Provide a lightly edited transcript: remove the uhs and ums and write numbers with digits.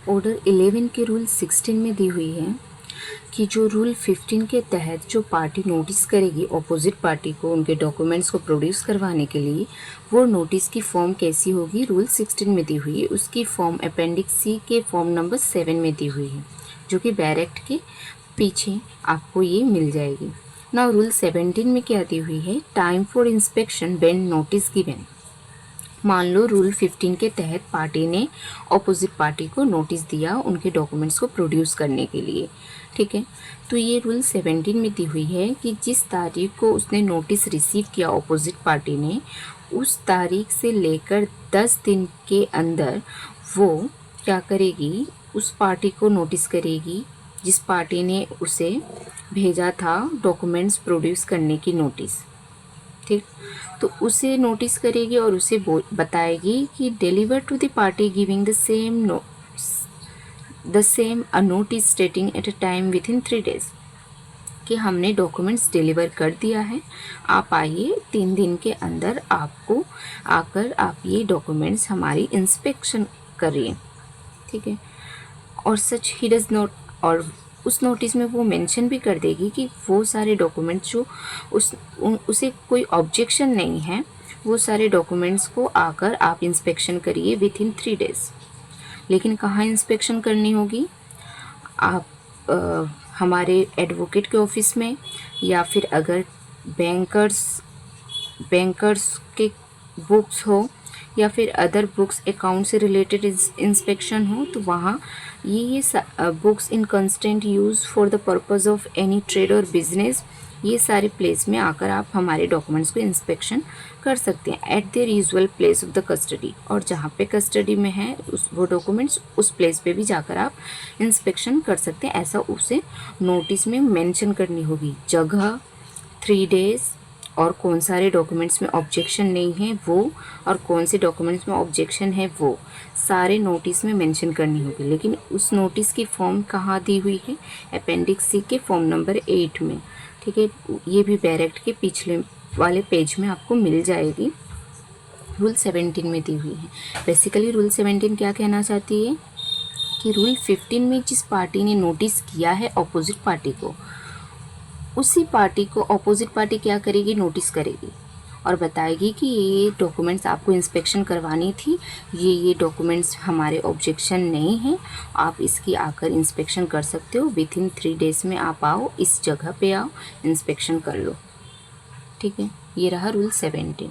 Order 11 के rule 16 में दी हुई है कि जो रूल 15 के तहत जो पार्टी नोटिस करेगी अपोजिट पार्टी को उनके डॉक्यूमेंट्स को प्रोड्यूस करवाने के लिए, वो नोटिस की फॉर्म कैसी होगी रूल 16 में दी हुई है। उसकी फॉर्म अपेंडिक्स सी के फॉर्म नंबर 7 में दी हुई है, जो कि बैरेक्ट के पीछे आपको ये मिल जाएगी। नाउ रूल 17 में क्या दी हुई है, time for inspection when notice given. मान लो रूल 15 के तहत पार्टी ने ऑपोजिट पार्टी को नोटिस दिया उनके डॉक्यूमेंट्स को प्रोड्यूस करने के लिए, ठीक है। तो ये रूल 17 में दी हुई है कि जिस तारीख को उसने नोटिस रिसीव किया ऑपोजिट पार्टी ने, उस तारीख से लेकर 10 दिन के अंदर वो क्या करेगी, उस पार्टी को नोटिस करेगी जिस पार्टी ने उसे भेजा था डॉक्यूमेंट्स प्रोड्यूस करने की नोटिस, ठीक। तो उसे नोटिस करेगी और उसे बताएगी कि deliver to the party giving the same a notice stating at a time within 3 days, कि हमने डॉक्यूमेंट्स डिलीवर कर दिया है, आप आइए 3 दिन के अंदर आपको आकर आप ये डॉक्यूमेंट्स हमारी इंस्पेक्शन करिए, ठीक है। और सच ही डज नॉट, और उस नोटिस में वो मेंशन भी कर देगी कि वो सारे डॉक्यूमेंट्स जो उसे कोई ऑब्जेक्शन नहीं है, वो सारे डॉक्यूमेंट्स को आकर आप इंस्पेक्शन करिए विद इन 3 days। लेकिन कहाँ इंस्पेक्शन करनी होगी, आप हमारे एडवोकेट के ऑफिस में, या फिर अगर बैंकर्स के बुक्स हो, या फिर अदर बुक्स अकाउंट से रिलेटेड इंस्पेक्शन हो, तो वहाँ ये books in constant use for the purpose of any trade और बिजनेस, ये सारे प्लेस में आकर आप हमारे डॉक्यूमेंट्स को इंस्पेक्शन कर सकते हैं eight there usual place of the custody. और जहाँ पे कस्टडी में है वो डॉक्यूमेंट्स, उस प्लेस पे भी जाकर आप इंस्पेक्शन कर सकते हैं। ऐसा उसे नोटिस में मेंशन करनी होगी, जगह, 3 days, और कौन सारे डॉक्यूमेंट्स में ऑब्जेक्शन नहीं है वो, और कौन से डॉक्यूमेंट्स में ऑब्जेक्शन है वो, सारे नोटिस में मेंशन करनी होगी। लेकिन उस नोटिस की फॉर्म कहाँ दी हुई है, अपेंडिक्स सी के फॉर्म नंबर 8 में, ठीक है। ये भी बैरेक्ट के पिछले वाले पेज में आपको मिल जाएगी, रूल 17 में दी हुई है। बेसिकली रूल 17 क्या कहना चाहती है कि रूल 15 में जिस पार्टी ने नोटिस किया है अपोजिट पार्टी को, उसी पार्टी को अपोजिट पार्टी क्या करेगी, नोटिस करेगी और बताएगी कि ये डॉक्यूमेंट्स आपको इंस्पेक्शन करवानी थी, ये डॉक्यूमेंट्स हमारे ऑब्जेक्शन नहीं है, आप इसकी आकर इंस्पेक्शन कर सकते हो, विद इन 3 days में आप आओ, इस जगह पे आओ, इंस्पेक्शन कर लो, ठीक है। ये रहा रूल 17।